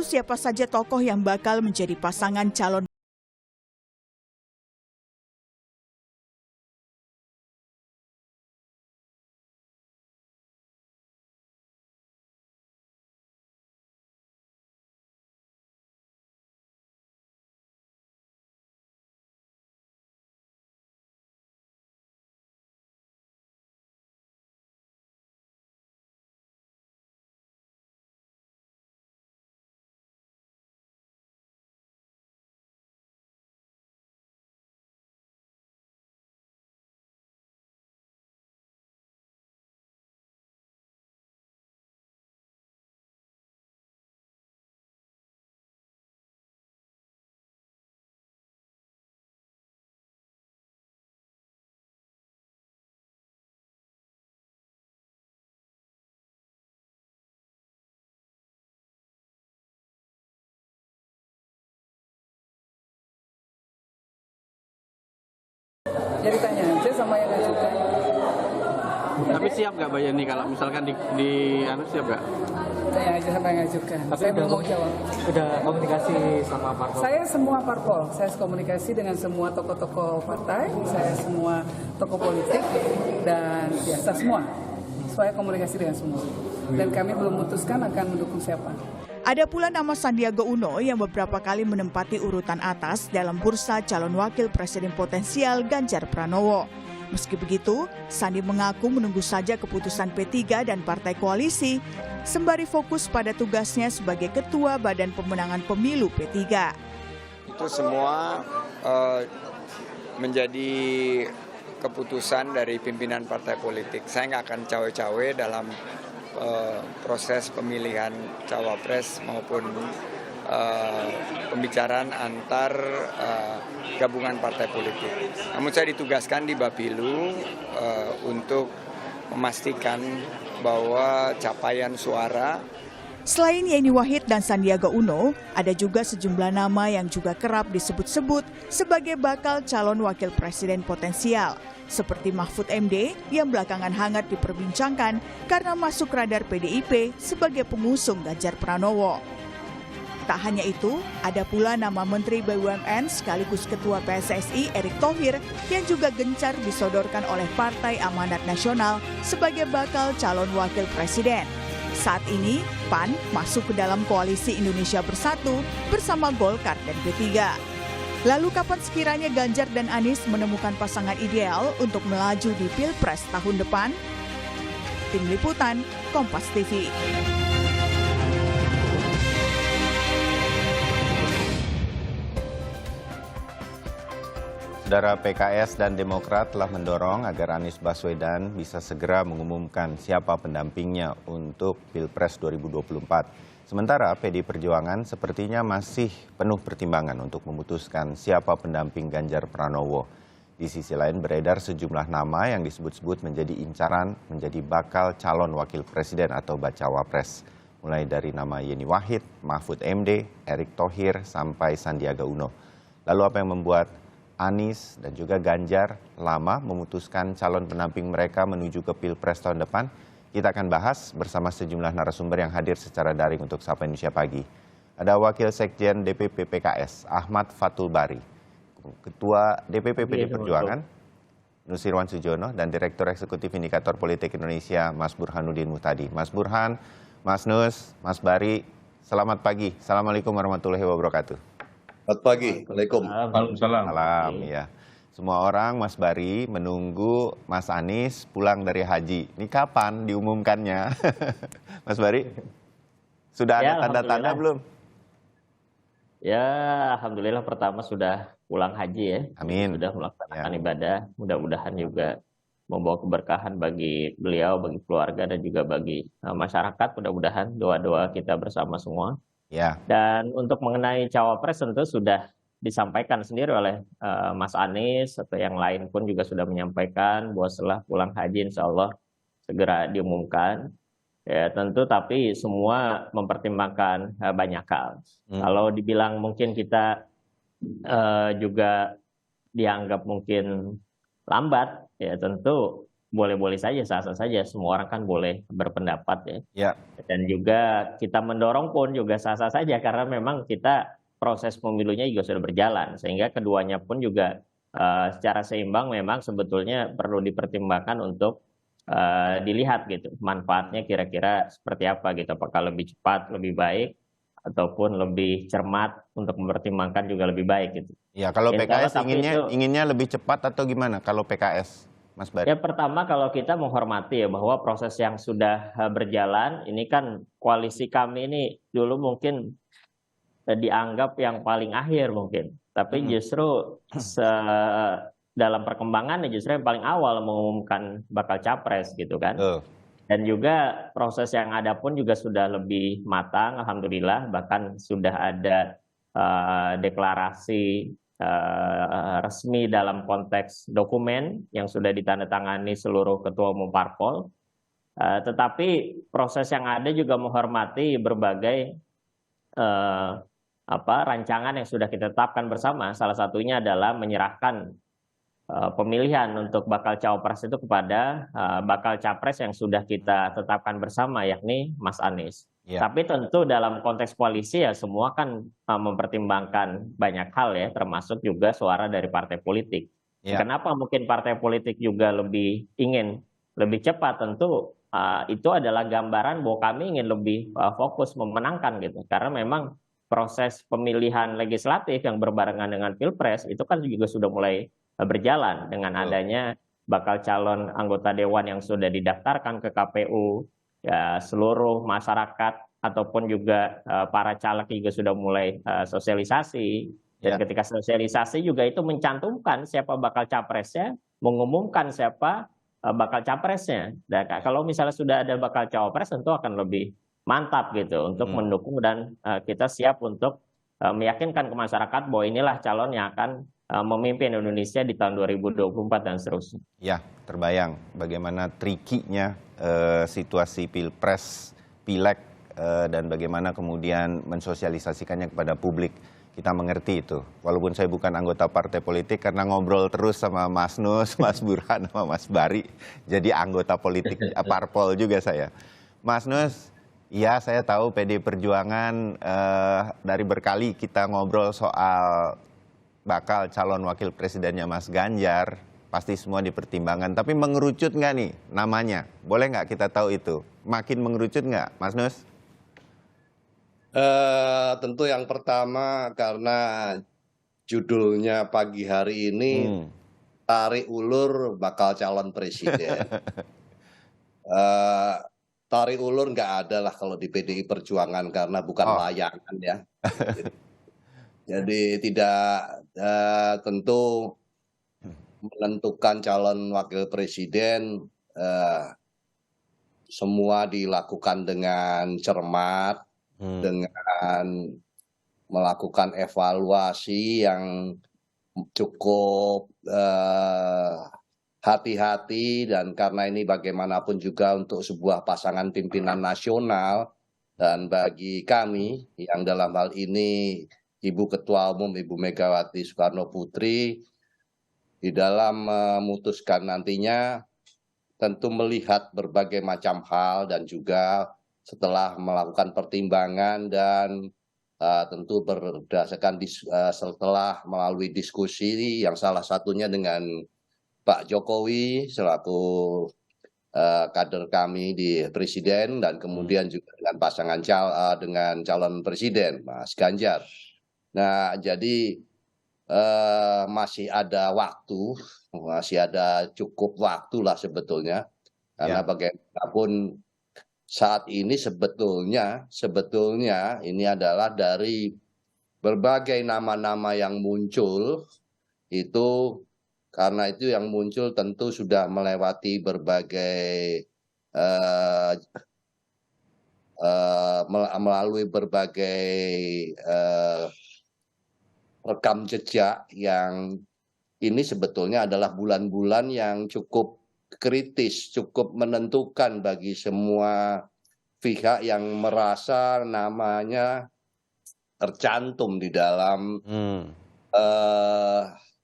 siapa saja tokoh yang bakal menjadi pasangan calon. Jadi tanya aja sama yang ngajukan. Tapi siap nggak Mbak Yeni kalau misalkan siap nggak? Tanya aja sama yang ngajukan. Tapi saya belum mau jawab. Udah komunikasi sama parpol? Saya semua parpol. Saya komunikasi dengan semua tokoh-tokoh partai, saya semua tokoh politik, dan biasa semua. Saya komunikasi dengan semua. Dan kami belum memutuskan akan mendukung siapa. Ada pula nama Sandiaga Uno yang beberapa kali menempati urutan atas dalam bursa calon wakil presiden potensial Ganjar Pranowo. Meski begitu, Sandi mengaku menunggu saja keputusan P3 dan partai koalisi, sembari fokus pada tugasnya sebagai Ketua Badan Pemenangan Pemilu P3. Itu semua menjadi keputusan dari pimpinan partai politik. Saya nggak akan cawe-cawe dalam proses pemilihan cawapres maupun pembicaraan antar gabungan partai politik. Namun saya ditugaskan di Bapilu untuk memastikan bahwa capaian suara. Selain Yeni Wahid dan Sandiaga Uno, ada juga sejumlah nama yang juga kerap disebut-sebut sebagai bakal calon wakil presiden potensial, seperti Mahfud MD yang belakangan hangat diperbincangkan karena masuk radar PDIP sebagai pengusung Ganjar Pranowo. Tak hanya itu, ada pula nama Menteri BUMN sekaligus Ketua PSSI Erick Thohir yang juga gencar disodorkan oleh Partai Amanat Nasional sebagai bakal calon wakil presiden. Saat ini, PAN masuk ke dalam koalisi Indonesia Bersatu bersama Golkar dan P3. Lalu kapan sekiranya Ganjar dan Anies menemukan pasangan ideal untuk melaju di Pilpres tahun depan? Tim Liputan, Kompas TV. Saudara, PKS dan Demokrat telah mendorong agar Anies Baswedan bisa segera mengumumkan siapa pendampingnya untuk Pilpres 2024. Sementara PD Perjuangan sepertinya masih penuh pertimbangan untuk memutuskan siapa pendamping Ganjar Pranowo. Di sisi lain beredar sejumlah nama yang disebut-sebut menjadi incaran menjadi bakal calon wakil presiden atau bacawa pres. Mulai dari nama Yeni Wahid, Mahfud MD, Erick Thohir, sampai Sandiaga Uno. Lalu apa yang membuat Anies dan juga Ganjar lama memutuskan calon pendamping mereka menuju ke Pilpres tahun depan? Kita akan bahas bersama sejumlah narasumber yang hadir secara daring untuk Sapa Indonesia Pagi. Ada Wakil Sekjen DPP PKS, Ahmad Fathul Bari, Ketua DPP PD Perjuangan, Nusirwan Sujono, dan Direktur Eksekutif Indikator Politik Indonesia, Mas Burhanuddin Muhtadi. Mas Burhan, Mas Nus, Mas Bari, selamat pagi. Assalamualaikum warahmatullahi wabarakatuh. Selamat pagi. Waalaikumsalam. Salam, ya. Semua orang, Mas Bari, menunggu Mas Anies pulang dari haji. Ini kapan diumumkannya? Mas Bari, sudah ada tanda-tanda belum? Ya, alhamdulillah pertama sudah pulang haji ya. Amin. Sudah melaksanakan ibadah. Mudah-mudahan juga membawa keberkahan bagi beliau, bagi keluarga, dan juga bagi masyarakat. Mudah-mudahan doa-doa kita bersama semua. Ya. Dan untuk mengenai cawapres tentu sudah disampaikan sendiri oleh Mas Anies atau yang lain pun juga sudah menyampaikan bahwa setelah pulang haji insya Allah segera diumumkan. Ya tentu, tapi semua mempertimbangkan banyak hal. Kalau dibilang mungkin kita juga dianggap mungkin lambat, ya tentu boleh-boleh saja, sah-sah saja. Semua orang kan boleh berpendapat ya. Ya, Dan juga kita mendorong pun juga sah-sah saja karena memang kita proses pemilunya juga sudah berjalan sehingga keduanya pun juga secara seimbang memang sebetulnya perlu dipertimbangkan untuk dilihat gitu manfaatnya kira-kira seperti apa gitu, apakah lebih cepat lebih baik ataupun lebih cermat untuk mempertimbangkan juga lebih baik gitu. ya kalau Insya Allah, PKS tapi itu inginnya lebih cepat atau gimana kalau PKS, Mas Bari? ya pertama kalau kita menghormati ya bahwa proses yang sudah berjalan ini kan koalisi kami ini dulu mungkin dianggap yang paling akhir mungkin, tapi justru dalam perkembangannya justru yang paling awal mengumumkan bakal capres gitu kan. Dan juga proses yang ada pun juga sudah lebih matang, alhamdulillah, bahkan sudah ada deklarasi resmi dalam konteks dokumen yang sudah ditandatangani seluruh ketua umum parpol. Tetapi proses yang ada juga menghormati berbagai rancangan yang sudah kita tetapkan bersama. Salah satunya adalah menyerahkan pemilihan untuk bakal cawapres itu kepada bakal capres yang sudah kita tetapkan bersama, yakni Mas Anies. Ya. Tapi tentu dalam konteks koalisi ya semua kan mempertimbangkan banyak hal ya, termasuk juga suara dari partai politik. Ya. Kenapa mungkin partai politik juga lebih ingin lebih cepat? Tentu itu adalah gambaran bahwa kami ingin lebih fokus memenangkan gitu. Karena memang proses pemilihan legislatif yang berbarengan dengan Pilpres itu kan juga sudah mulai berjalan dengan adanya bakal calon anggota dewan yang sudah didaftarkan ke KPU, ya seluruh masyarakat ataupun juga para caleg juga sudah mulai sosialisasi. Dan ketika sosialisasi juga itu mencantumkan siapa bakal capresnya, mengumumkan siapa bakal capresnya. Dan kalau misalnya sudah ada bakal cawapres tentu akan lebih mantap gitu untuk mendukung dan kita siap untuk meyakinkan ke masyarakat bahwa inilah calon yang akan memimpin Indonesia di tahun 2024 dan seterusnya. Ya, terbayang bagaimana trikinya situasi Pilpres, Pileg, dan bagaimana kemudian mensosialisasikannya kepada publik. Kita mengerti itu. Walaupun saya bukan anggota partai politik, karena ngobrol terus sama Mas Nus, Mas Burhan, sama Mas Bari, jadi anggota politik parpol juga saya. Mas Nus, ya saya tahu PD Perjuangan dari berkali kita ngobrol soal bakal calon wakil presidennya Mas Ganjar, pasti semua dipertimbangkan. Tapi mengerucut nggak nih namanya? Boleh nggak kita tahu itu? Makin mengerucut nggak, Mas Nus? Tentu yang pertama karena judulnya pagi hari ini tarik ulur bakal calon presiden. Tarik ulur nggak ada lah kalau di PDI Perjuangan karena bukan layangan ya. Jadi tidak tentu menentukan calon wakil presiden semua dilakukan dengan cermat, dengan melakukan evaluasi yang cukup hati-hati, dan karena ini bagaimanapun juga untuk sebuah pasangan pimpinan nasional, dan bagi kami yang dalam hal ini Ibu Ketua Umum Ibu Megawati Soekarno Putri di dalam memutuskan nantinya tentu melihat berbagai macam hal dan juga setelah melakukan pertimbangan dan tentu berdasarkan setelah melalui diskusi yang salah satunya dengan Pak Jokowi selaku kader kami di presiden dan kemudian juga dengan pasangan dengan calon presiden Mas Ganjar. Nah, jadi masih ada waktu, masih ada cukup waktu lah sebetulnya, karena bagaimanapun saat ini sebetulnya ini adalah dari berbagai nama-nama yang muncul itu, karena itu yang muncul tentu sudah melewati berbagai melalui berbagai rekam jejak yang ini sebetulnya adalah bulan-bulan yang cukup kritis, cukup menentukan bagi semua pihak yang merasa namanya tercantum di dalam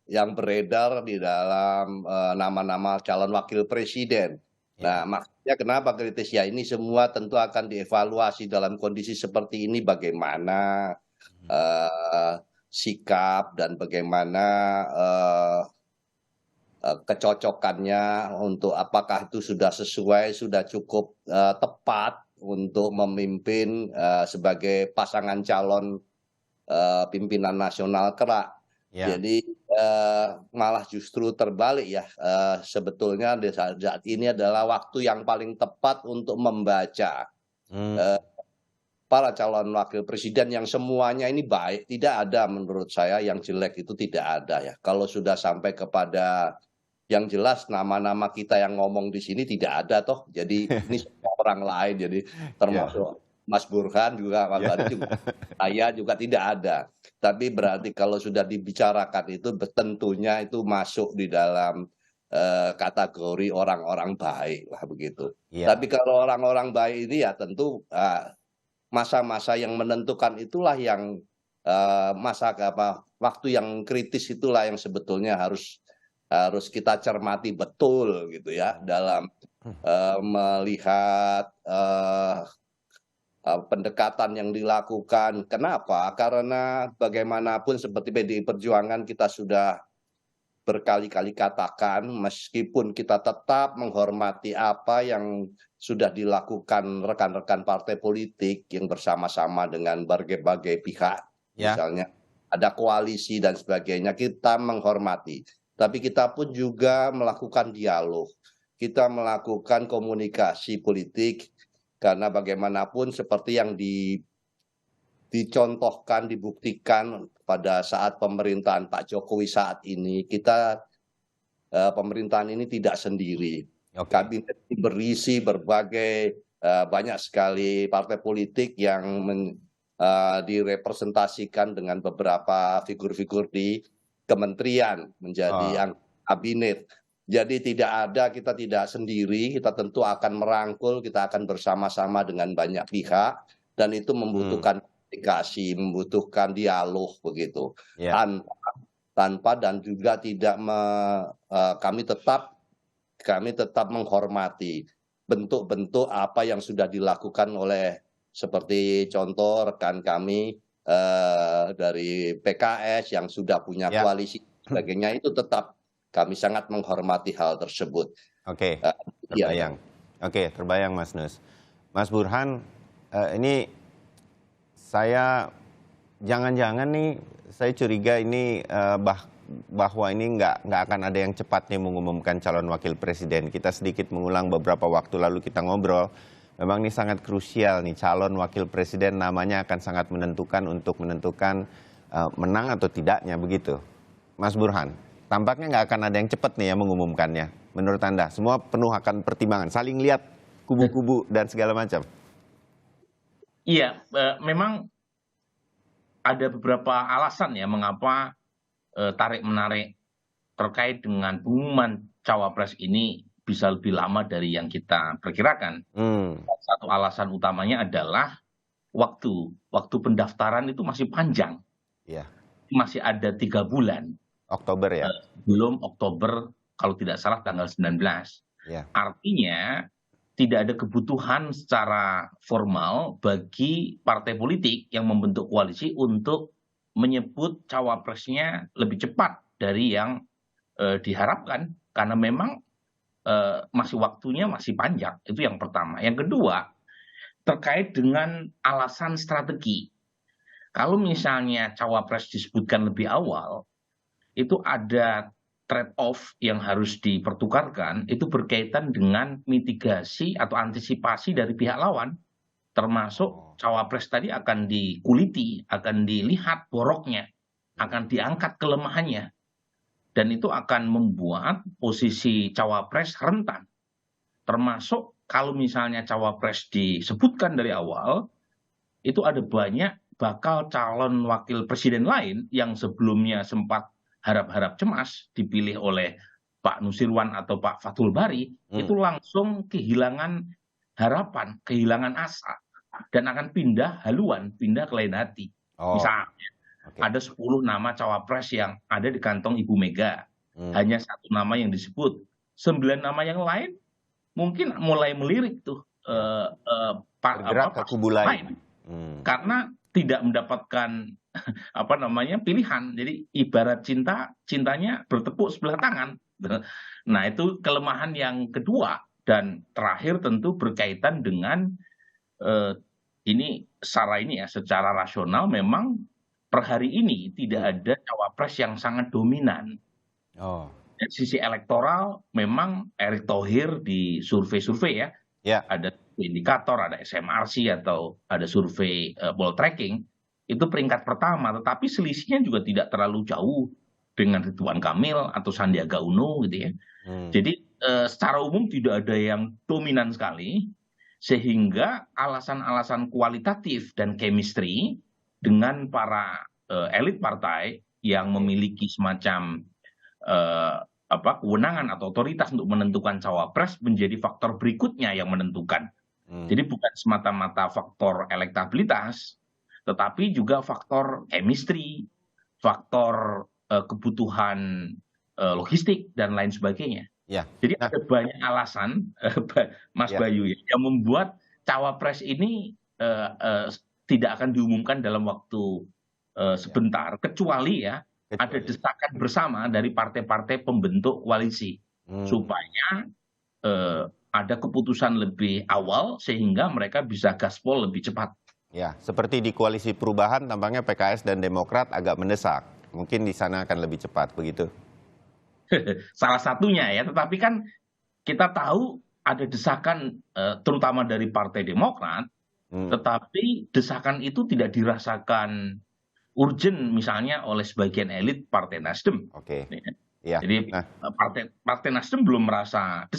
yang beredar di dalam nama-nama calon wakil presiden. Nah, maksudnya kenapa kritis? Ya ini semua tentu akan dievaluasi dalam kondisi seperti ini bagaimana sikap dan bagaimana kecocokannya untuk apakah itu sudah sesuai, sudah cukup tepat untuk memimpin sebagai pasangan calon pimpinan nasional kelak. Ya. Jadi malah justru terbalik ya. Sebetulnya di saat ini adalah waktu yang paling tepat untuk membaca para calon wakil presiden yang semuanya ini baik. Tidak ada menurut saya yang jelek, itu tidak ada ya. Kalau sudah sampai kepada yang jelas nama-nama kita yang ngomong di sini tidak ada toh. Jadi ini semua orang lain, jadi termasuk Mas Burhan juga, Mas Badi juga, saya juga tidak ada. Tapi berarti kalau sudah dibicarakan itu tentunya itu masuk di dalam kategori orang-orang baik lah begitu. Tapi kalau orang-orang baik ini ya tentu masa-masa yang menentukan itulah yang waktu yang kritis itulah yang sebetulnya harus kita cermati betul gitu ya dalam melihat pendekatan yang dilakukan. Kenapa? Karena bagaimanapun seperti PDI Perjuangan kita sudah berkali-kali katakan, meskipun kita tetap menghormati apa yang sudah dilakukan rekan-rekan partai politik yang bersama-sama dengan berbagai pihak, misalnya ada koalisi dan sebagainya, kita menghormati. Tapi kita pun juga melakukan dialog, kita melakukan komunikasi politik, karena bagaimanapun seperti yang dicontohkan, dibuktikan pada saat pemerintahan Pak Jokowi saat ini, pemerintahan ini tidak sendiri. Kabinet berisi berbagai banyak sekali partai politik yang direpresentasikan dengan beberapa figur-figur di kementerian menjadi kabinet. Jadi kita tidak sendiri, kita tentu akan merangkul, kita akan bersama-sama dengan banyak pihak, dan itu membutuhkan komunikasi, membutuhkan dialog begitu. Tanpa dan juga tidak kami tetap menghormati bentuk-bentuk apa yang sudah dilakukan oleh seperti contoh rekan kami dari PKS yang sudah punya koalisi sebagainya, itu tetap kami sangat menghormati hal tersebut. Terbayang. Terbayang Mas Nus. Mas Burhan, ini saya jangan-jangan nih saya curiga ini bahwa ini nggak akan ada yang cepat nih mengumumkan calon wakil presiden. Kita sedikit mengulang beberapa waktu lalu kita ngobrol. Memang ini sangat krusial nih, calon wakil presiden namanya akan sangat menentukan untuk menentukan menang atau tidaknya begitu. Mas Burhan, tampaknya nggak akan ada yang cepat nih ya mengumumkannya. Menurut Anda, semua penuh akan pertimbangan, saling lihat kubu-kubu dan segala macam. Iya, memang ada beberapa alasan ya mengapa tarik-menarik terkait dengan pengumuman cawapres ini bisa lebih lama dari yang kita perkirakan. Satu alasan utamanya adalah waktu pendaftaran itu masih panjang, masih ada 3 bulan. Oktober ya? Belum Oktober, kalau tidak salah tanggal 19. Artinya tidak ada kebutuhan secara formal bagi partai politik yang membentuk koalisi untuk menyebut cawapresnya lebih cepat dari yang diharapkan, karena memang waktunya masih panjang. Itu yang pertama. Yang kedua, terkait dengan alasan strategi. Kalau misalnya cawapres disebutkan lebih awal, itu ada trade-off yang harus dipertukarkan, itu berkaitan dengan mitigasi atau antisipasi dari pihak lawan, termasuk cawapres tadi akan dikuliti, akan dilihat boroknya, akan diangkat kelemahannya, dan itu akan membuat posisi cawapres rentan. Termasuk kalau misalnya cawapres disebutkan dari awal, itu ada banyak bakal calon wakil presiden lain yang sebelumnya sempat harap-harap cemas dipilih oleh Pak Nusirwan atau Pak Fathul Bari, itu langsung kehilangan harapan, kehilangan asa, dan akan pindah haluan, pindah ke lain hati. Misalnya ada 10 nama cawapres yang ada di kantong Ibu Mega. Hanya 1 nama yang disebut. 9 nama yang lain mungkin mulai melirik tuh bergerak ke kubu lain. Karena tidak mendapatkan pilihan. Jadi ibarat cintanya bertepuk sebelah tangan. Nah, itu kelemahan yang kedua. Dan terakhir tentu berkaitan dengan secara rasional memang per hari ini tidak ada cawapres yang sangat dominan. Dari sisi elektoral memang Erick Thohir di survei-survei ada indikator, ada SMRC atau ada survei poltreking itu peringkat pertama, tetapi selisihnya juga tidak terlalu jauh dengan Ridwan Kamil atau Sandiaga Uno gitu ya. Jadi secara umum tidak ada yang dominan sekali, sehingga alasan-alasan kualitatif dan chemistry dengan para elit partai yang memiliki semacam kewenangan atau otoritas untuk menentukan cawapres menjadi faktor berikutnya yang menentukan. Jadi bukan semata-mata faktor elektabilitas, tetapi juga faktor chemistry, faktor kebutuhan logistik dan lain sebagainya. Jadi ada banyak alasan, Mas Bayu, yang membuat cawapres ini tidak akan diumumkan dalam waktu sebentar, kecuali ada desakan bersama dari partai-partai pembentuk koalisi supaya ada keputusan lebih awal sehingga mereka bisa gaspol lebih cepat. Ya, seperti di koalisi perubahan tampaknya PKS dan Demokrat agak mendesak. Mungkin di sana akan lebih cepat, begitu? Salah satunya ya, tetapi kan kita tahu ada desakan terutama dari Partai Demokrat, tetapi desakan itu tidak dirasakan urgent misalnya oleh sebagian elit Partai Nasdem. Jadi Partai Nasdem belum merasa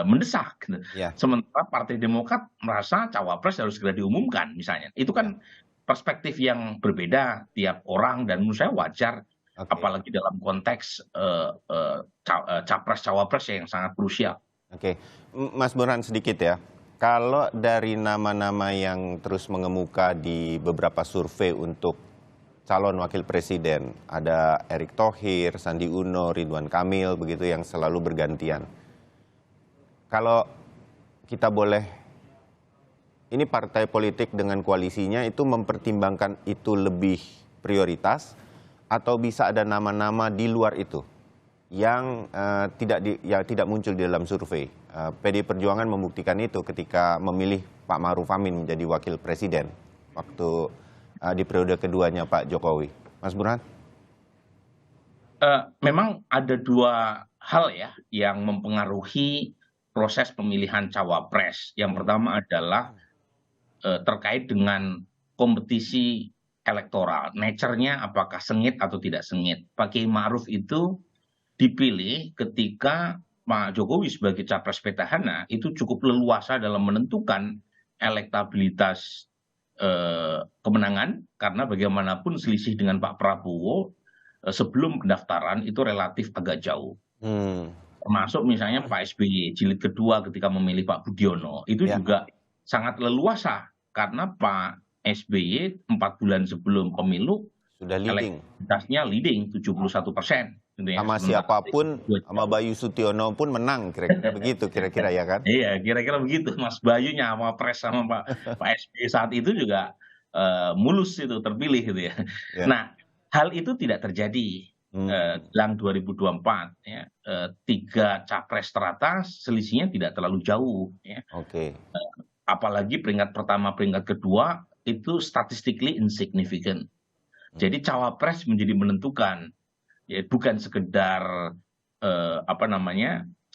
mendesak. Sementara Partai Demokrat merasa cawapres harus segera diumumkan misalnya. Itu kan perspektif yang berbeda tiap orang dan menurut saya wajar. Apalagi dalam konteks capres-cawapres yang sangat krusial. Mas Burhan sedikit ya. Kalau dari nama-nama yang terus mengemuka di beberapa survei untuk calon wakil presiden, ada Erick Thohir, Sandi Uno, Ridwan Kamil, begitu yang selalu bergantian. Kalau kita boleh, ini partai politik dengan koalisinya itu mempertimbangkan itu lebih prioritas, atau bisa ada nama-nama di luar itu yang tidak muncul di dalam survei. PDI Perjuangan membuktikan itu ketika memilih Pak Ma'ruf Amin menjadi wakil presiden waktu di periode keduanya Pak Jokowi. Mas Burhan? Memang ada 2 hal ya yang mempengaruhi proses pemilihan cawapres. Yang pertama adalah terkait dengan kompetisi elektoral, nature-nya apakah sengit atau tidak sengit. Pak Kiai Ma'ruf itu dipilih ketika Pak Jokowi sebagai capres petahana itu cukup leluasa dalam menentukan elektabilitas kemenangan, karena bagaimanapun selisih dengan Pak Prabowo sebelum pendaftaran itu relatif agak jauh. Termasuk misalnya Pak SBY jilid kedua ketika memilih Pak Budiono itu juga sangat leluasa karena Pak SBY 4 bulan sebelum pemilu sudah leading, elektabilitasnya leading 71%. Sama siapapun, sama Bayu Sutiono pun menang, kira-kira begitu, kira-kira ya kan? Iya, kira-kira begitu. Mas Bayunya sama Pres sama Pak SBY saat itu juga mulus itu terpilih gitu ya. Nah, hal itu tidak terjadi jelang 2024. Ya. 3 capres teratas selisihnya tidak terlalu jauh. Ya. Apalagi peringkat pertama, peringkat kedua itu statistically insignificant. Jadi cawapres menjadi menentukan, ya bukan sekedar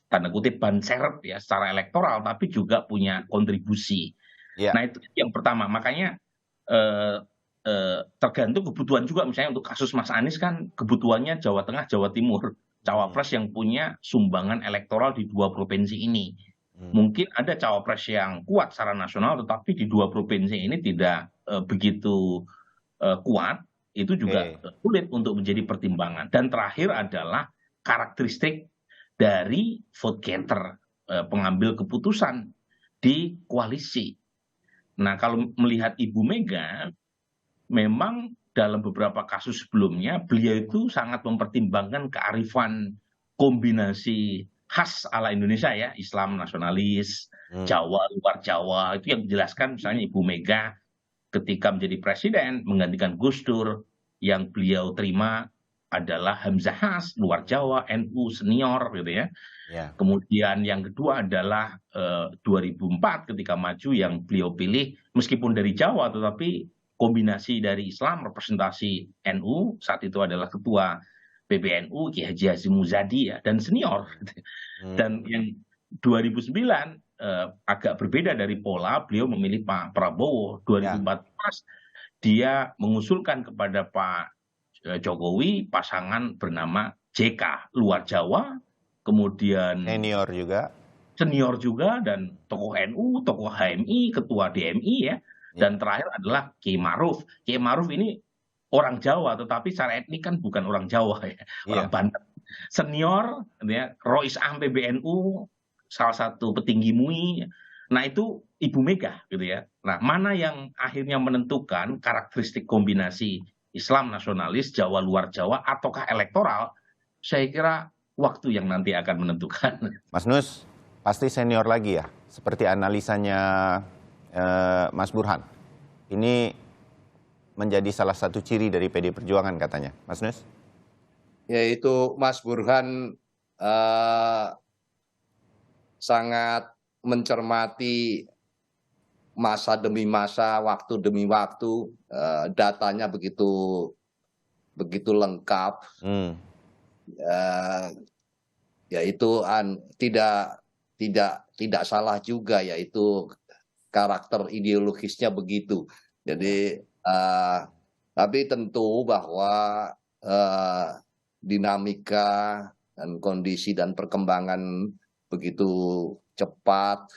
tanda kutip ban serep ya secara elektoral, tapi juga punya kontribusi. Nah itu yang pertama. Makanya tergantung kebutuhan juga. Misalnya untuk kasus Mas Anies kan kebutuhannya Jawa Tengah, Jawa Timur, cawapres yang punya sumbangan elektoral di 2 provinsi ini. Mungkin ada cawapres yang kuat secara nasional, tetapi di 2 provinsi ini tidak begitu kuat. Itu juga sulit untuk menjadi pertimbangan. Dan terakhir adalah karakteristik dari vote getter, pengambil keputusan di koalisi. Nah, kalau melihat Ibu Mega, memang dalam beberapa kasus sebelumnya beliau itu sangat mempertimbangkan kearifan kombinasi khas ala Indonesia ya, Islam nasionalis, Jawa, luar Jawa, itu yang dijelaskan misalnya Ibu Mega ketika menjadi presiden menggantikan Gus Dur, yang beliau terima adalah Hamzahas, luar Jawa, NU senior gitu ya. Kemudian yang kedua adalah 2004 ketika maju yang beliau pilih meskipun dari Jawa tetapi kombinasi dari Islam, representasi NU, saat itu adalah ketua PBNU Ki Haji Hashim Muzadi ya, dan senior. Dan yang 2009 agak berbeda dari pola, beliau memilih Pak Prabowo. 2014 dia mengusulkan kepada Pak Jokowi pasangan bernama JK, luar Jawa, kemudian senior juga dan tokoh NU, tokoh HMI, ketua DMI ya. Dan terakhir adalah Kiai Maruf. Kiai Maruf ini orang Jawa, tetapi secara etnik kan bukan orang Jawa ya, orang Banten. Senior, ya, Rois Am PBNU, salah satu petinggi MUI. Nah itu Ibu Mega gitu ya. Nah mana yang akhirnya menentukan karakteristik kombinasi Islam nasionalis, Jawa luar Jawa, ataukah elektoral? Saya kira waktu yang nanti akan menentukan. Mas Nus, pasti senior lagi ya, seperti analisanya Mas Burhan. Ini menjadi salah satu ciri dari PD Perjuangan katanya, Mas Nus? Yaitu Mas Burhan sangat mencermati masa demi masa, waktu demi waktu, datanya begitu lengkap. Yaitu tidak salah juga, yaitu karakter ideologisnya begitu. Jadi tapi tentu bahwa dinamika dan kondisi dan perkembangan begitu cepat,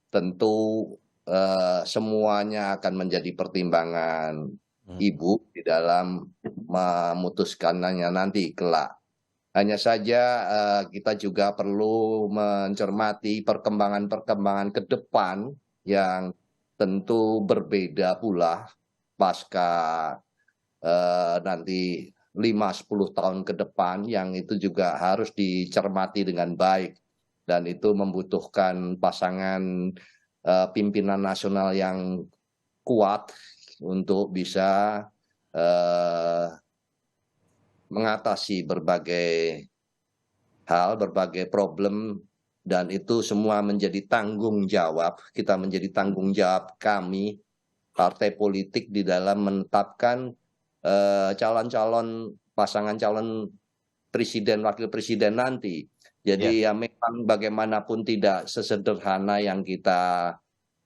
tentu semuanya akan menjadi pertimbangan Ibu di dalam memutuskannya nanti kelak. Hanya saja kita juga perlu mencermati perkembangan-perkembangan ke depan yang tentu berbeda pula pasca nanti 5-10 tahun ke depan, yang itu juga harus dicermati dengan baik, dan itu membutuhkan pasangan pimpinan nasional yang kuat untuk bisa mengatasi berbagai hal, berbagai problem, dan itu semua menjadi tanggung jawab kita, menjadi tanggung jawab kami partai politik di dalam menetapkan calon-calon pasangan calon presiden, wakil presiden nanti. Jadi ya memang bagaimanapun tidak sesederhana yang kita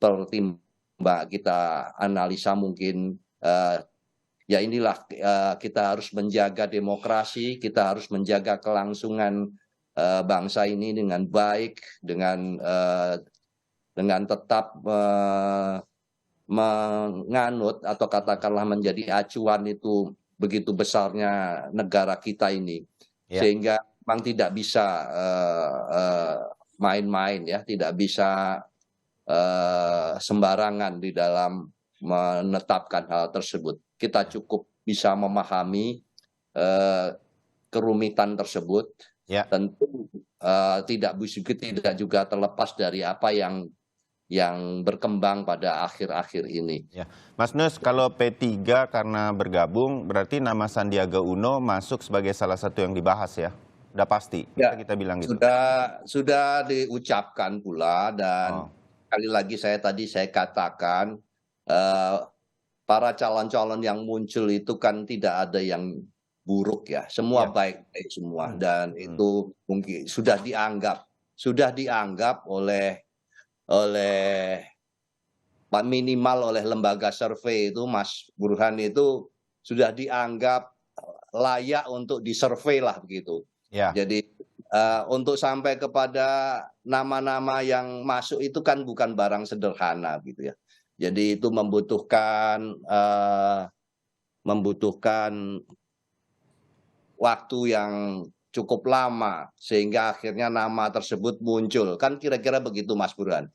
pertimbang, kita analisa mungkin. Ya inilah kita harus menjaga demokrasi, kita harus menjaga kelangsungan bangsa ini dengan baik, dengan tetap menganut atau katakanlah menjadi acuan itu begitu besarnya negara kita ini, sehingga memang tidak bisa main-main ya, tidak bisa sembarangan di dalam menetapkan hal tersebut. Kita cukup bisa memahami kerumitan tersebut. Tentu tidak juga terlepas dari apa yang berkembang pada akhir-akhir ini. Mas Nus, kalau P3 karena bergabung, berarti nama Sandiaga Uno masuk sebagai salah satu yang dibahas ya? Udah pasti, kita bilang gitu. Sudah diucapkan pula, dan sekali lagi saya katakan, para calon-calon yang muncul itu kan tidak ada yang buruk ya, semua baik-baik semua, dan itu mungkin sudah dianggap oleh minimal oleh lembaga survei itu, Mas Burhan itu sudah dianggap layak untuk disurvei lah begitu. Jadi untuk sampai kepada nama-nama yang masuk itu kan bukan barang sederhana gitu ya. Jadi itu membutuhkan waktu yang cukup lama sehingga akhirnya nama tersebut muncul. Kan kira-kira begitu Mas Burhan.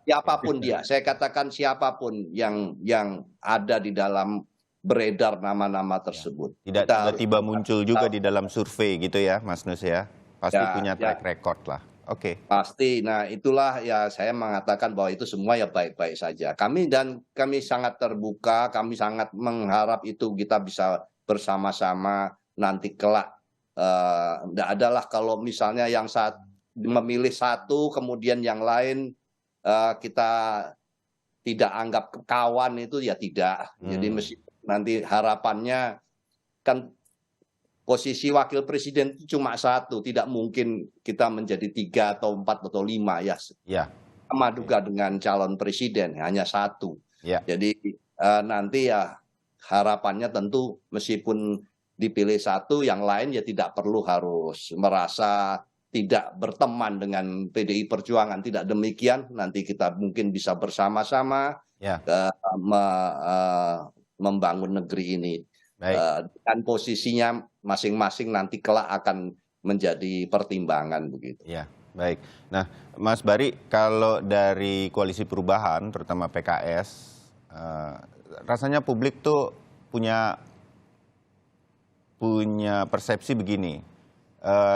Siapapun dia, saya katakan siapapun yang ada di dalam beredar nama-nama tersebut. Tidak tiba-tiba muncul juga di dalam survei gitu ya, Mas Nus ya. Pasti punya track record lah. Oke. Pasti. Nah, itulah ya saya mengatakan bahwa itu semua ya baik-baik saja. Kami sangat terbuka, kami sangat mengharap itu kita bisa bersama-sama nanti kelak. Tidak adalah kalau misalnya yang memilih satu, kemudian yang lain kita tidak anggap kawan, itu ya tidak. Jadi nanti harapannya kan posisi wakil presiden itu cuma satu, tidak mungkin kita menjadi 3 atau 4 atau 5 ya. Sama juga dengan calon presiden, hanya satu. Jadi nanti ya harapannya tentu meskipun dipilih satu, yang lain ya tidak perlu harus merasa tidak berteman dengan PDI Perjuangan. Tidak demikian, nanti kita mungkin bisa bersama-sama membangun negeri ini. Dan posisinya masing-masing nanti kelak akan menjadi pertimbangan begitu. Ya, baik. Nah, Mas Bari, kalau dari Koalisi Perubahan, terutama PKS, rasanya publik tuh punya persepsi begini.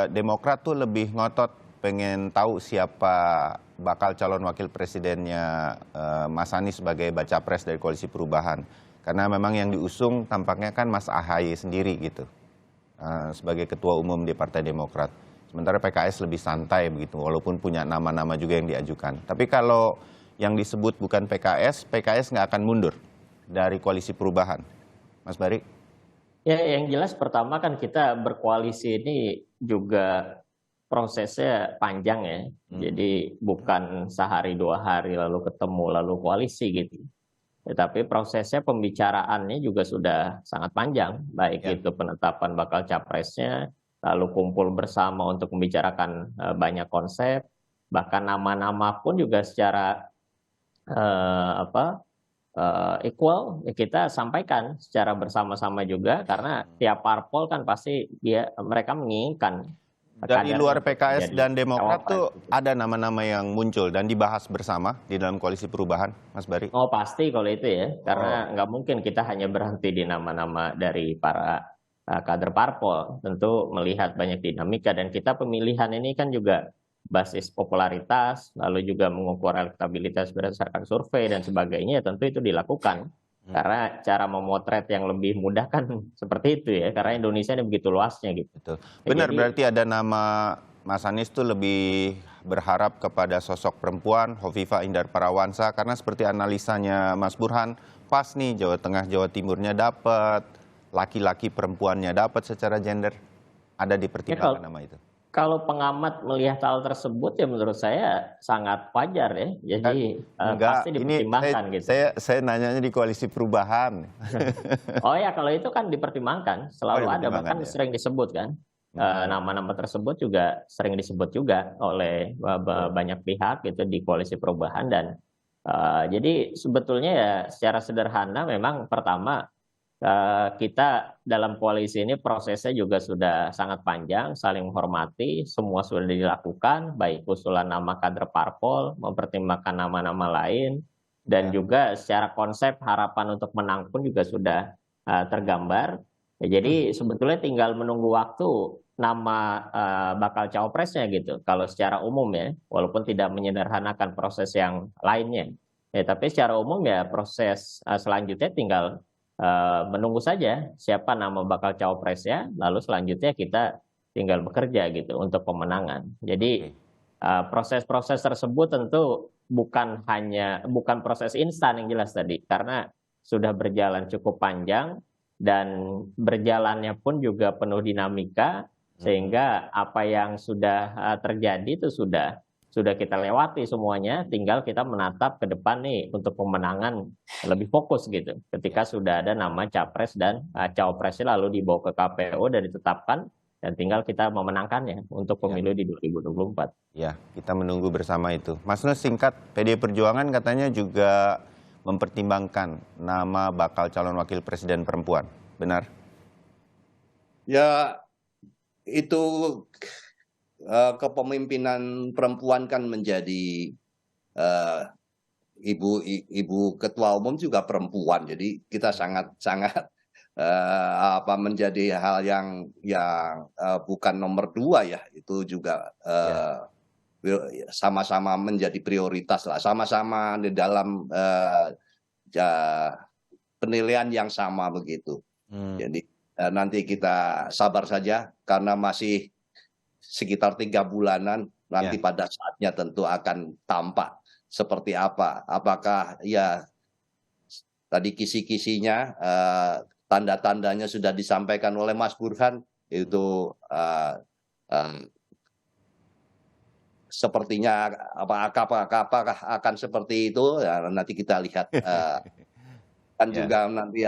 Demokrat tuh lebih ngotot pengen tahu siapa bakal calon wakil presidennya Mas Anies sebagai baca pres dari Koalisi Perubahan. Karena memang yang diusung tampaknya kan Mas AHY sendiri gitu, sebagai ketua umum di Partai Demokrat. Sementara PKS lebih santai begitu, walaupun punya nama-nama juga yang diajukan. Tapi kalau yang disebut bukan PKS nggak akan mundur dari Koalisi Perubahan. Mas Bari? Ya, yang jelas pertama kan kita berkoalisi ini juga prosesnya panjang ya. Jadi bukan sehari 2 hari lalu ketemu lalu koalisi gitu. Tetapi prosesnya pembicaraannya juga sudah sangat panjang, baik itu penetapan bakal capresnya, lalu kumpul bersama untuk membicarakan banyak konsep, bahkan nama-nama pun juga secara equal kita sampaikan secara bersama-sama juga, karena tiap parpol kan pasti mereka menginginkan. Dari luar PKS dan Demokrat tuh ada nama-nama yang muncul dan dibahas bersama di dalam Koalisi Perubahan, Mas Bari? Oh pasti kalau itu ya, karena nggak mungkin kita hanya berhenti di nama-nama dari para kader parpol. Tentu melihat banyak dinamika, dan kita pemilihan ini kan juga basis popularitas, lalu juga mengukur elektabilitas berdasarkan survei dan sebagainya, tentu itu dilakukan. Karena cara memotret yang lebih mudah kan seperti itu ya, karena Indonesia ini begitu luasnya gitu. Betul. Benar, berarti ada nama Mas Anies tuh lebih berharap kepada sosok perempuan, Hovifah Indar Parawansa, karena seperti analisanya Mas Burhan, pas nih Jawa Tengah, Jawa Timurnya dapat, laki-laki perempuannya dapat secara gender, ada di pertimbangan nama itu. Kalau pengamat melihat hal tersebut ya menurut saya sangat wajar ya. Jadi pasti dipertimbangkan gitu. Saya nanyanya di Koalisi Perubahan. Oh ya, kalau itu kan dipertimbangkan, selalu ada, bahkan sering disebut kan. Nama-nama tersebut juga sering disebut juga oleh banyak pihak gitu di Koalisi Perubahan. Dan jadi sebetulnya ya secara sederhana memang pertama kita dalam koalisi ini prosesnya juga sudah sangat panjang, saling menghormati, semua sudah dilakukan, baik usulan nama kader parpol, mempertimbangkan nama-nama lain, dan juga secara konsep harapan untuk menang pun juga sudah tergambar. Ya, jadi sebetulnya tinggal menunggu waktu nama bakal cawapresnya gitu, kalau secara umum ya, walaupun tidak menyederhanakan proses yang lainnya. Ya, tapi secara umum ya proses selanjutnya tinggal menunggu saja siapa nama bakal cawapresnya, lalu selanjutnya kita tinggal bekerja gitu untuk pemenangan. Jadi proses-proses tersebut tentu bukan proses instan yang jelas tadi, karena sudah berjalan cukup panjang dan berjalannya pun juga penuh dinamika, sehingga apa yang sudah terjadi itu sudah kita lewati semuanya, tinggal kita menatap ke depan nih untuk pemenangan lebih fokus gitu. Ketika sudah ada nama capres dan cawapresnya lalu dibawa ke KPU dan ditetapkan, dan tinggal kita memenangkannya untuk pemilu di 2024. Ya, kita menunggu bersama itu. Mas Nus, singkat, PDI Perjuangan katanya juga mempertimbangkan nama bakal calon wakil presiden perempuan, benar? Ya, itu kepemimpinan perempuan kan menjadi ibu ketua umum juga perempuan, jadi kita sangat menjadi hal yang bukan nomor 2 ya, itu juga sama-sama menjadi prioritas lah, sama-sama di dalam penilaian yang sama begitu. Jadi nanti kita sabar saja karena masih sekitar 3 bulanan, nanti pada saatnya tentu akan tampak seperti apa. Apakah ya tadi kisi-kisinya, tanda-tandanya sudah disampaikan oleh Mas Burhan, itu sepertinya apakah akan seperti itu, ya, nanti kita lihat. Kan juga nanti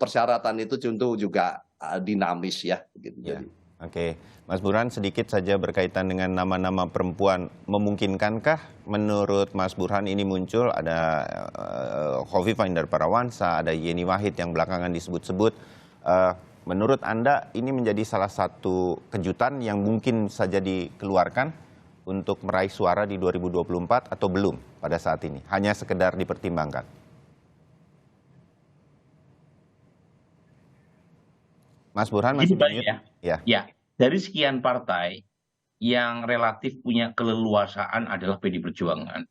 persyaratan itu tentu juga dinamis ya. Gitu. Ya. Oke, Mas Burhan, sedikit saja berkaitan dengan nama-nama perempuan, memungkinkankah menurut Mas Burhan ini muncul? Ada Khofifah Indar Parawansa, ada Yeni Wahid yang belakangan disebut-sebut. Menurut Anda ini menjadi salah satu kejutan yang mungkin saja dikeluarkan untuk meraih suara di 2024 atau belum pada saat ini? Hanya sekedar dipertimbangkan. Mas Burhan masih ya. Ya, dari sekian partai yang relatif punya keleluasaan adalah PD Perjuangan.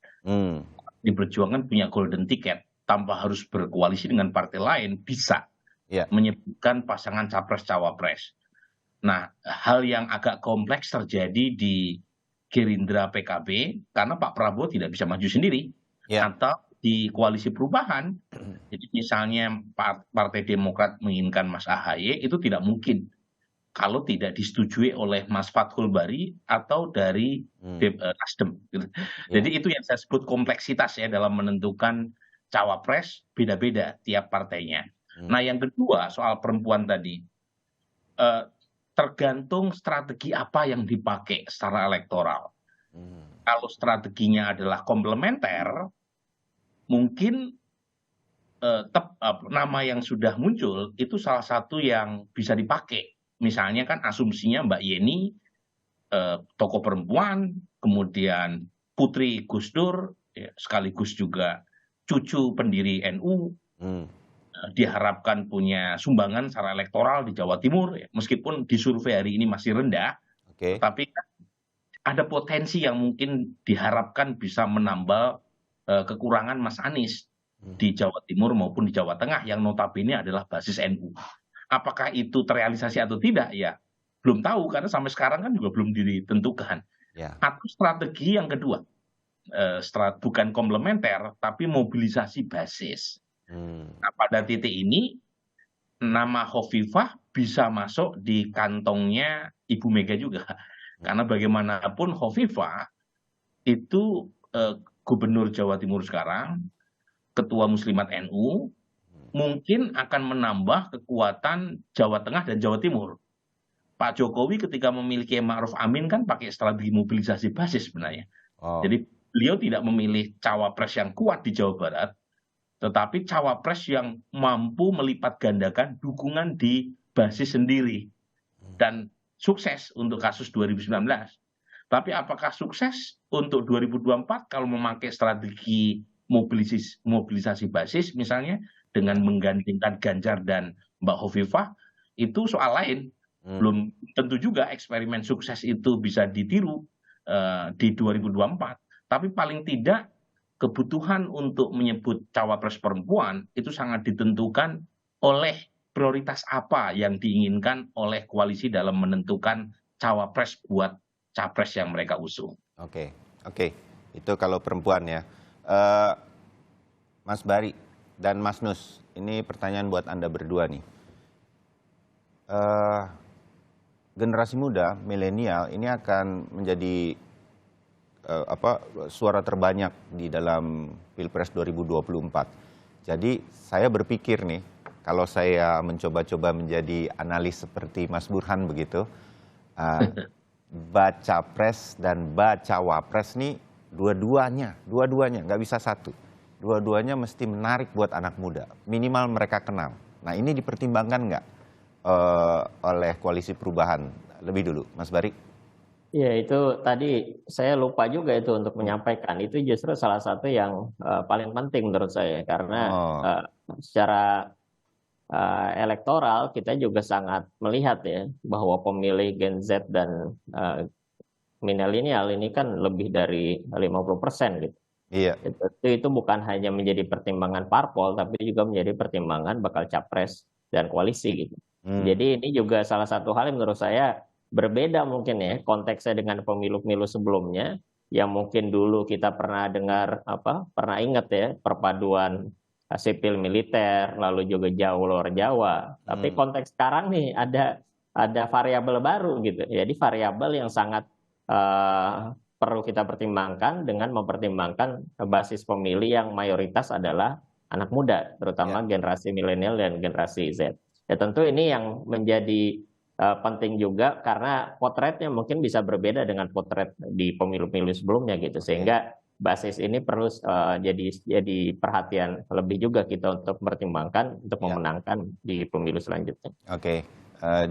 PD Perjuangan punya golden ticket tanpa harus berkoalisi dengan partai lain, bisa menyebutkan pasangan capres-cawapres. Nah, hal yang agak kompleks terjadi di Gerindra PKB karena Pak Prabowo tidak bisa maju sendiri, atau di koalisi perubahan. Jadi misalnya Partai Demokrat menginginkan Mas AHY, itu tidak mungkin kalau tidak disetujui oleh Mas Fathul Bari atau dari Nasdem. Jadi itu yang saya sebut kompleksitas ya dalam menentukan cawapres, beda-beda tiap partainya. Nah yang kedua soal perempuan tadi, tergantung strategi apa yang dipakai secara elektoral. Kalau strateginya adalah komplementer, mungkin nama yang sudah muncul itu salah satu yang bisa dipakai. Misalnya kan asumsinya Mbak Yeni, tokoh perempuan, kemudian putri Gus Dur, sekaligus juga cucu pendiri NU, diharapkan punya sumbangan secara elektoral di Jawa Timur, meskipun di survei hari ini masih rendah, tapi ada potensi yang mungkin diharapkan bisa menambal kekurangan Mas Anies di Jawa Timur maupun di Jawa Tengah yang notabene adalah basis NU. Apakah itu terrealisasi atau tidak? Ya belum tahu karena sampai sekarang kan juga belum ditentukan. Atau strategi yang kedua, bukan komplementer tapi mobilisasi basis. Nah, pada titik ini nama Khofifah bisa masuk di kantongnya Ibu Mega juga, karena bagaimanapun Khofifah itu Gubernur Jawa Timur sekarang, Ketua Muslimat NU, mungkin akan menambah kekuatan Jawa Tengah dan Jawa Timur. Pak Jokowi ketika memiliki Ma'ruf Amin kan pakai strategi mobilisasi basis sebenarnya. Jadi beliau tidak memilih cawapres yang kuat di Jawa Barat, tetapi cawapres yang mampu melipat gandakan dukungan di basis sendiri. Dan sukses untuk kasus 2019. Tapi apakah sukses untuk 2024 kalau memakai strategi mobilisasi basis misalnya dengan menggandengkan Ganjar dan Mbak Khofifah, itu soal lain. Belum tentu juga eksperimen sukses itu bisa ditiru di 2024. Tapi paling tidak kebutuhan untuk menyebut cawapres perempuan itu sangat ditentukan oleh prioritas apa yang diinginkan oleh koalisi dalam menentukan cawapres buat capres yang mereka usung. Oke. Itu kalau perempuan ya. Mas Bari dan Mas Nus, ini pertanyaan buat Anda berdua nih. Generasi muda, milenial ini akan menjadi suara terbanyak di dalam Pilpres 2024. Jadi saya berpikir nih, kalau saya mencoba-coba menjadi analis seperti Mas Burhan begitu, baca pres dan baca wapres nih dua-duanya nggak bisa satu. Dua-duanya mesti menarik buat anak muda, minimal mereka kenal. Nah ini dipertimbangkan nggak oleh koalisi perubahan? Lebih dulu, Mas Bari. Ya itu tadi saya lupa juga itu untuk menyampaikan. Itu justru salah satu yang paling penting menurut saya. Karena secara elektoral kita juga sangat melihat ya bahwa pemilih Gen Z dan milenial ini kan lebih dari 50% gitu. Iya. Itu bukan hanya menjadi pertimbangan parpol, tapi juga menjadi pertimbangan bakal capres dan koalisi gitu. Jadi ini juga salah satu hal yang menurut saya berbeda mungkin ya konteksnya dengan pemilu-pemilu sebelumnya, yang mungkin dulu kita pernah dengar pernah ingat ya perpaduan sipil militer, lalu juga jauh luar Jawa. Tapi konteks sekarang nih ada variabel baru gitu. Jadi variabel yang sangat perlu kita pertimbangkan dengan mempertimbangkan basis pemilih yang mayoritas adalah anak muda, terutama generasi milenial dan generasi Z. Ya tentu ini yang menjadi penting juga karena potretnya mungkin bisa berbeda dengan potret di pemilu-pemilu sebelumnya gitu, sehingga basis ini perlu jadi perhatian lebih juga kita untuk mempertimbangkan untuk memenangkan di pemilu selanjutnya. Oke,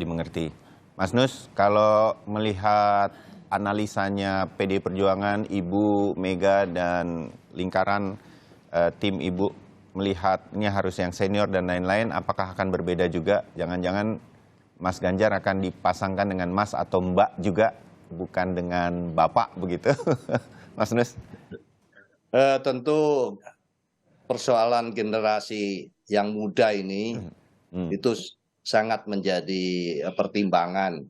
dimengerti. Mas Nus, kalau melihat analisanya PD Perjuangan, Ibu Mega dan lingkaran tim Ibu melihatnya harus yang senior dan lain-lain, apakah akan berbeda juga? Jangan-jangan Mas Ganjar akan dipasangkan dengan Mas atau Mbak juga, bukan dengan Bapak begitu, Mas Nus? Tentu persoalan generasi yang muda ini itu sangat menjadi pertimbangan.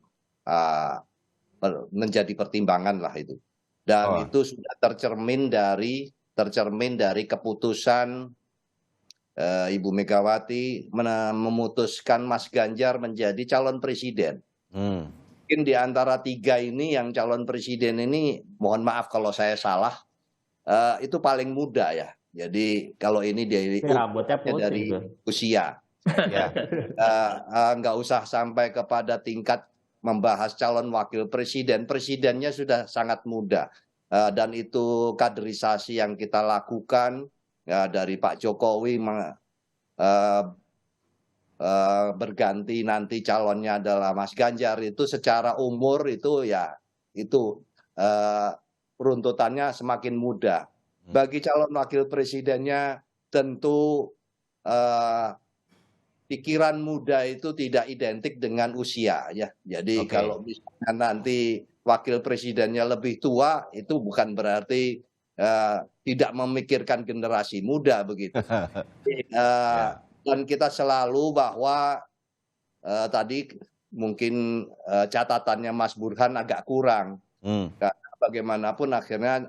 Menjadi pertimbangan lah itu, dan itu sudah tercermin dari keputusan Ibu Megawati memutuskan Mas Ganjar menjadi calon presiden. Mungkin di antara tiga ini yang calon presiden ini, mohon maaf kalau saya salah, itu paling muda ya. Jadi kalau ini dari usia, nggak usah sampai kepada tingkat membahas calon wakil presiden, presidennya sudah sangat muda, dan itu kaderisasi yang kita lakukan ya, dari Pak Jokowi berganti nanti calonnya adalah Mas Ganjar, itu secara umur itu ya itu peruntutannya semakin mudah. Bagi calon wakil presidennya tentu pikiran muda itu tidak identik dengan usia ya. Jadi kalau misalnya nanti wakil presidennya lebih tua, itu bukan berarti tidak memikirkan generasi muda begitu. Dan kita selalu bahwa tadi mungkin catatannya Mas Burhan agak kurang. Karena bagaimanapun akhirnya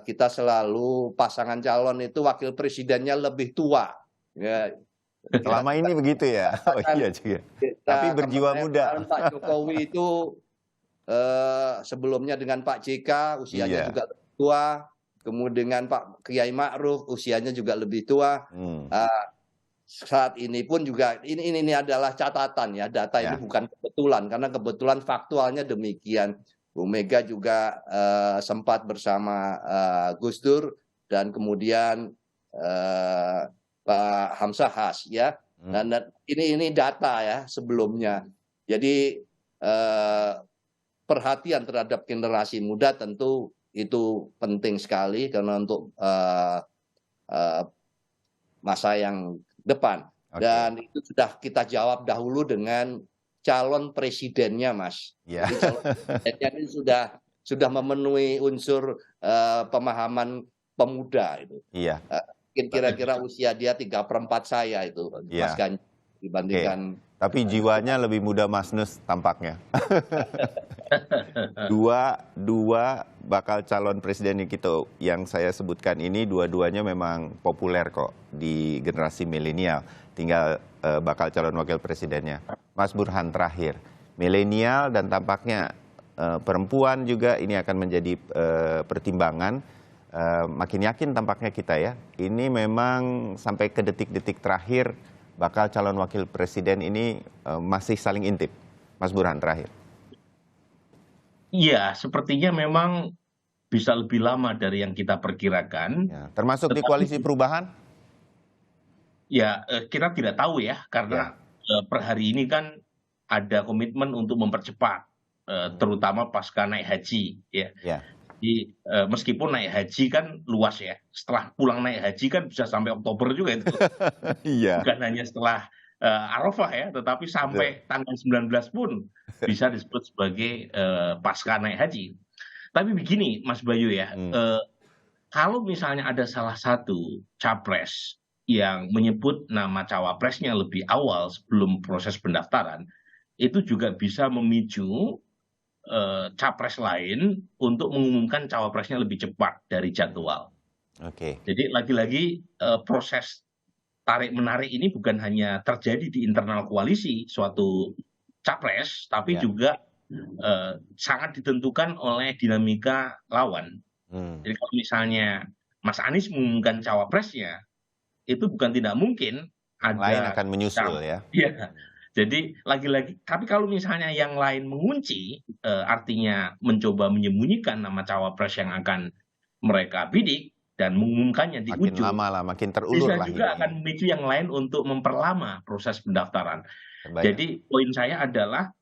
kita selalu pasangan calon itu wakil presidennya lebih tua. Ya, selama ini begitu ya. Oh iya juga. Tapi berjiwa muda. Pak Jokowi itu sebelumnya dengan Pak JK usianya juga lebih tua, kemudian dengan Pak Kiai Ma'ruf usianya juga lebih tua. Saat ini pun juga ini adalah catatan ya, data ini bukan kebetulan, karena kebetulan faktualnya demikian. Bu Mega juga sempat bersama Gus Dur dan kemudian Pak Hamzahas ya, dan ini data ya sebelumnya. Jadi perhatian terhadap generasi muda tentu itu penting sekali karena untuk masa yang depan. Dan itu sudah kita jawab dahulu dengan calon presidennya, Mas. Jadi calon presidennya ini sudah memenuhi unsur pemahaman pemuda itu. Iya. Kira-kira usia dia 3/4 saya itu, Mas Ganjar, dibandingkan. Tapi jiwanya lebih muda Mas Nus tampaknya. Dua bakal calon presiden yang saya sebutkan ini, dua-duanya memang populer kok di generasi milenial. Tinggal bakal calon wakil presidennya. Mas Burhan terakhir, milenial dan tampaknya perempuan juga ini akan menjadi pertimbangan. Makin yakin tampaknya kita ya, ini memang sampai ke detik-detik terakhir bakal calon wakil presiden ini masih saling intip. Mas Burhan terakhir. Iya, sepertinya memang bisa lebih lama dari yang kita perkirakan. Ya, termasuk di koalisi perubahan? Ya, kita tidak tahu ya, karena per hari ini kan ada komitmen untuk mempercepat, terutama pasca naik haji. Ya. Jadi, meskipun naik haji kan luas ya, setelah pulang naik haji kan bisa sampai Oktober juga itu. Iya. Bukan hanya setelah Arafah ya, tetapi sampai tanggal 19 pun bisa disebut sebagai pasca naik haji. Tapi begini Mas Bayu ya, kalau misalnya ada salah satu capres yang menyebut nama cawapresnya lebih awal sebelum proses pendaftaran, itu juga bisa memicu capres lain untuk mengumumkan cawapresnya lebih cepat dari jadwal. Jadi lagi-lagi proses tarik-menarik ini bukan hanya terjadi di internal koalisi suatu capres, tapi juga sangat ditentukan oleh dinamika lawan. Jadi kalau misalnya Mas Anies mengumumkan cawapresnya, itu bukan tidak mungkin ada lain akan menyusul ya. Iya. Jadi lagi-lagi, tapi kalau misalnya yang lain mengunci, artinya mencoba menyembunyikan nama cawapres yang akan mereka bidik dan mengumumkannya di ujung, makin lama lah, makin terulur bisa lah juga ini. akan memicu yang lain untuk memperlama proses pendaftaran. Jadi poin saya adalah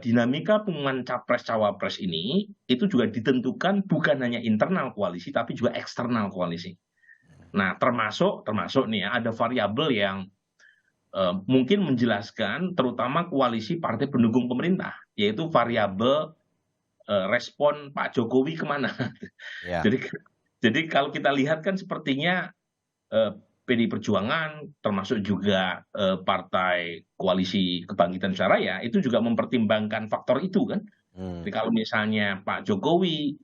dinamika pengumuman capres-cawapres ini itu juga ditentukan bukan hanya internal koalisi tapi juga eksternal koalisi. Nah, termasuk nih ya, ada variabel yang mungkin menjelaskan terutama koalisi partai pendukung pemerintah, yaitu variabel respon Pak Jokowi kemana. Jadi kalau kita lihat kan sepertinya PDI Perjuangan termasuk juga partai koalisi Kebangkitan Nusantara Raya itu juga mempertimbangkan faktor itu kan. Jadi kalau misalnya Pak Jokowi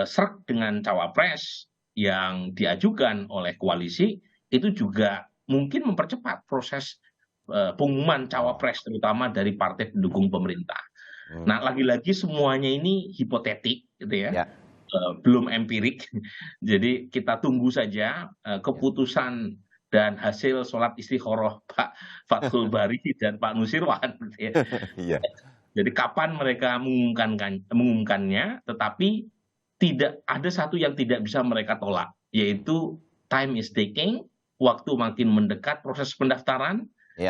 srek dengan cawapres yang diajukan oleh koalisi, itu juga mungkin mempercepat proses pengumuman cawapres terutama dari partai pendukung pemerintah. Nah, lagi-lagi semuanya ini hipotetik gitu ya. Belum empirik. Jadi kita tunggu saja keputusan dan hasil sholat istikharah Pak Fathul Bari dan Pak Nusirwan. Jadi kapan mereka mengumumkannya, tetapi tidak ada satu yang tidak bisa mereka tolak, yaitu time is ticking, waktu makin mendekat proses pendaftaran,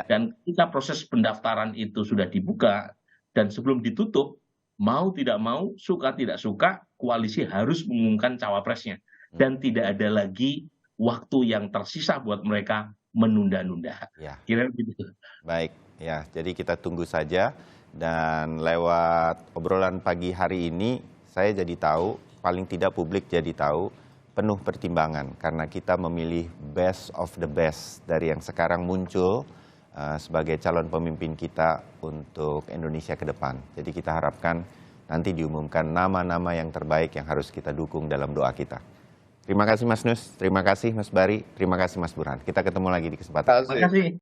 dan ketika proses pendaftaran itu sudah dibuka dan sebelum ditutup, mau tidak mau, suka tidak suka, koalisi harus mengumumkan cawapresnya. Dan tidak ada lagi waktu yang tersisa buat mereka menunda-nunda. Kira begitu. Baik, ya. Jadi kita tunggu saja. Dan lewat obrolan pagi hari ini, saya jadi tahu, paling tidak publik jadi tahu, penuh pertimbangan. Karena kita memilih best of the best dari yang sekarang muncul sebagai calon pemimpin kita untuk Indonesia ke depan. Jadi kita harapkan nanti diumumkan nama-nama yang terbaik yang harus kita dukung dalam doa kita. Terima kasih Mas Nus, terima kasih Mas Bari, terima kasih Mas Burhan. Kita ketemu lagi di kesempatan. Terima kasih.